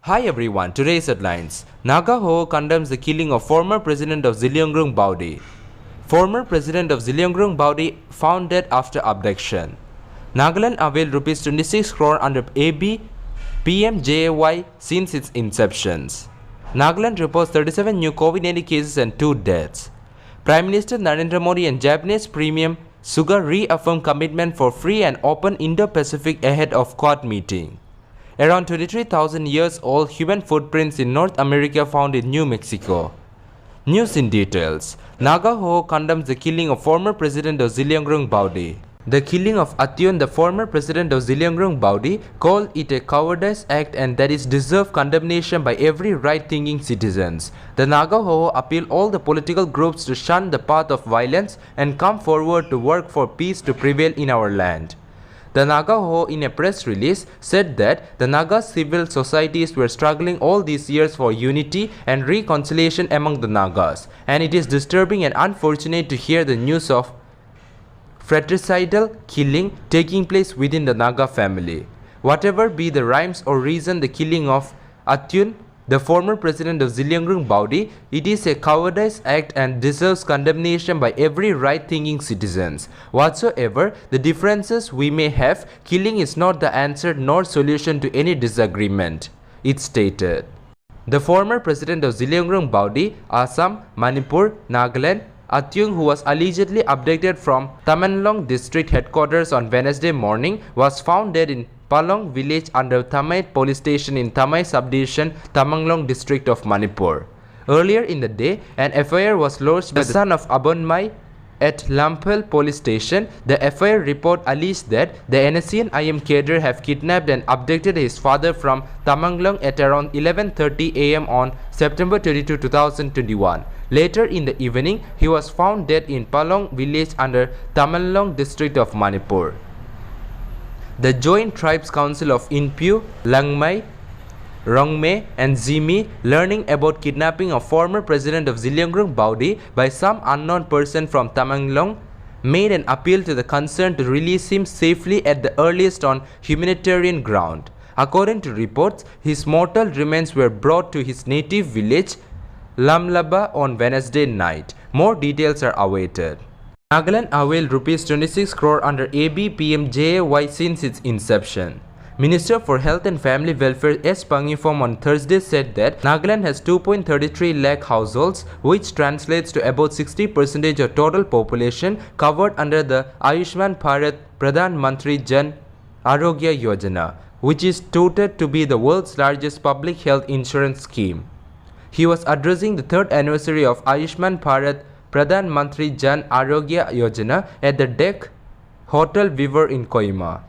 Hi everyone, today's headlines. Naga Ho condemns the killing of former president of Zilliangrung Baudi. Former president of Zilliangrung Baudi found dead after abduction. Nagaland availed Rs 26 crore under AB PMJAY since its inceptions. Nagaland reports 37 new COVID-19 cases and 2 deaths. Prime Minister Narendra Modi and Japanese Premier Suga reaffirmed commitment for free and open Indo-Pacific ahead of Quad meeting. Around 23,000 years old human footprints in North America found in New Mexico. News in details. Naga Ho condemns the killing of former president of Zilliangrung Baudi. The killing of Atyun, the former president of Zilliangrung Baudi, called it a cowardice act and that is deserved condemnation by every right-thinking citizens. The Naga Ho appeal all the political groups to shun the path of violence and come forward to work for peace to prevail in our land. The Naga Ho, in a press release, said that the Naga civil societies were struggling all these years for unity and reconciliation among the Nagas, and it is disturbing and unfortunate to hear the news of fratricidal killing taking place within the Naga family. Whatever be the rhymes or reason the killing of Atyun, the former president of Zilliangrung Baudi, it is a cowardice act and deserves condemnation by every right-thinking citizens. Whatsoever the differences we may have, killing is not the answer nor solution to any disagreement, it stated. The former president of Zilliangrung Baudi, Assam, Manipur, Nagaland, Atyung, who was allegedly abducted from Tamenglong district headquarters on Wednesday morning, was found dead in Palong village under Thamai police station in Thamai subdivision, Tamenglong district of Manipur. Earlier in the day, an FIR was lodged by the son of Abonmai at Lampel police station. The FIR report alleged that the NSCN IM cadre have kidnapped and abducted his father from Tamenglong at around 11:30 am on September 22, 2021. Later in the evening, he was found dead in Palong village under Tamenglong district of Manipur. The Joint Tribes Council of Inpyu, Langmai, Rongme and Zimi, learning about kidnapping of former president of Zilliangrung Baudi by some unknown person from Tamenglong, made an appeal to the concerned to release him safely at the earliest on humanitarian ground. According to reports, his mortal remains were brought to his native village, Lamlaba, on Wednesday night. More details are awaited. Nagaland availed Rs 26 crore under AB PMJAY since its inception. Minister for Health and Family Welfare S. Pangifom on Thursday said that Nagaland has 2.33 lakh households, which translates to about 60% of total population covered under the Ayushman Bharat Pradhan Mantri Jan Arogya Yojana, which is touted to be the world's largest public health insurance scheme. He was addressing the 3rd anniversary of Ayushman Bharat Pradhan Mantri Jan Arogya Yojana at the Deck Hotel Vivor in Kohima.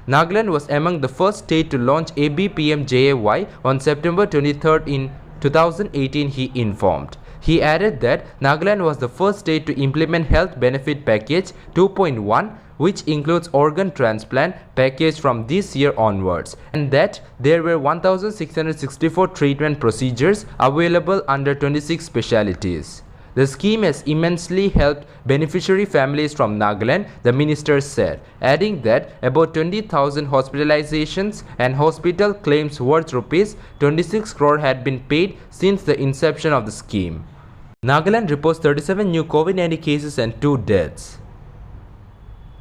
Nagaland was among the first state to launch ABPMJAY on September 23rd in 2018, he informed. He added that Nagaland was the first state to implement Health Benefit Package 2.1, which includes organ transplant package from this year onwards, and that there were 1,664 treatment procedures available under 26 specialties. The scheme has immensely helped beneficiary families from Nagaland, the minister said, adding that about 20,000 hospitalizations and hospital claims worth Rs 26 crore had been paid since the inception of the scheme. Nagaland reports 37 new COVID-19 cases and 2 deaths.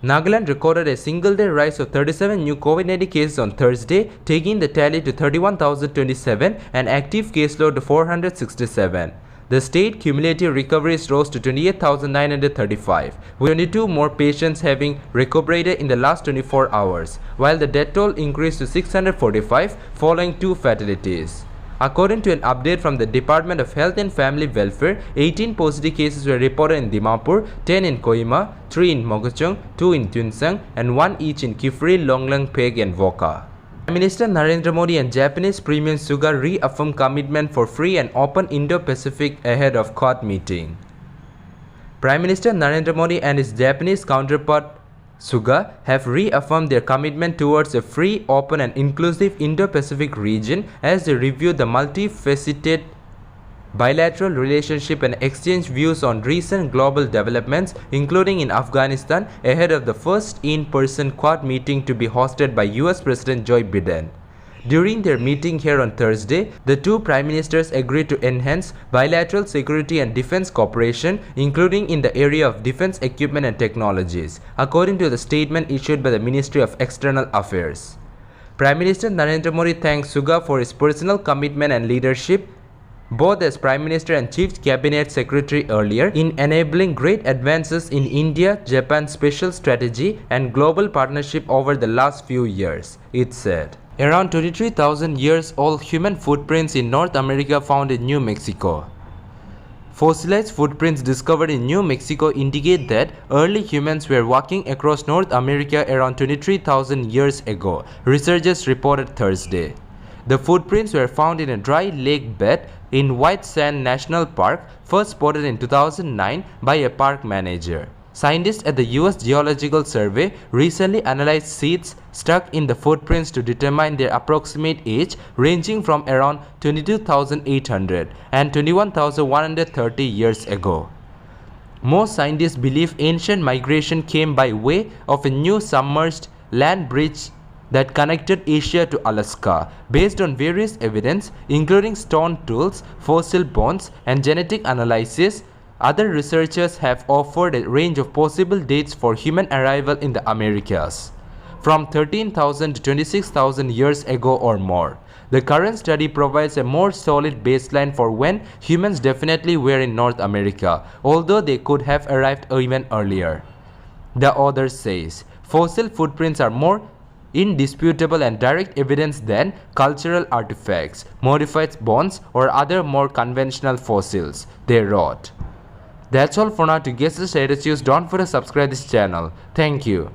Nagaland recorded a single-day rise of 37 new COVID-19 cases on Thursday, taking the tally to 31,027 and active caseload to 467. The state cumulative recoveries rose to 28,935, with 22 more patients having recuperated in the last 24 hours, while the death toll increased to 645 following 2 fatalities. According to an update from the Department of Health and Family Welfare, 18 positive cases were reported in Dimapur, 10 in Kohima, 3 in Mogochung, 2 in Tunsang, and 1 each in Kifri, Longlang, Peg, and Voka. Prime Minister Narendra Modi and Japanese Premier Suga reaffirmed commitment for free and open Indo-Pacific ahead of Quad meeting. Prime Minister Narendra Modi and his Japanese counterpart Suga have reaffirmed their commitment towards a free, open and inclusive Indo-Pacific region as they review the multifaceted bilateral relationship and exchange views on recent global developments, including in Afghanistan, ahead of the first in-person Quad meeting to be hosted by US President Joe Biden. During their meeting here on Thursday, the two prime ministers agreed to enhance bilateral security and defense cooperation, including in the area of defense equipment and technologies, according to the statement issued by the Ministry of External Affairs. Prime Minister Narendra Modi thanked Suga for his personal commitment and leadership, both as Prime Minister and Chief Cabinet Secretary earlier, in enabling great advances in India-Japan special strategy and global partnership over the last few years, it said. Around 23,000 years old human footprints in North America found in New Mexico. Fossilized footprints discovered in New Mexico indicate that early humans were walking across North America around 23,000 years ago, researchers reported Thursday. The footprints were found in a dry lake bed in White Sand National Park, first spotted in 2009 by a park manager. Scientists at the US Geological Survey recently analyzed seeds stuck in the footprints to determine their approximate age, ranging from around 22,800 and 21,130 years ago. Most scientists believe ancient migration came by way of a new submerged land bridge that connected Asia to Alaska. Based on various evidence, including stone tools, fossil bones, and genetic analysis, other researchers have offered a range of possible dates for human arrival in the Americas, from 13,000 to 26,000 years ago or more. The current study provides a more solid baseline for when humans definitely were in North America, although they could have arrived even earlier. The author says, fossil footprints are more indisputable and direct evidence than cultural artifacts, modified bones, or other more conventional fossils, they wrote. That's all for now. To get the latest news, don't forget to subscribe this channel. Thank you.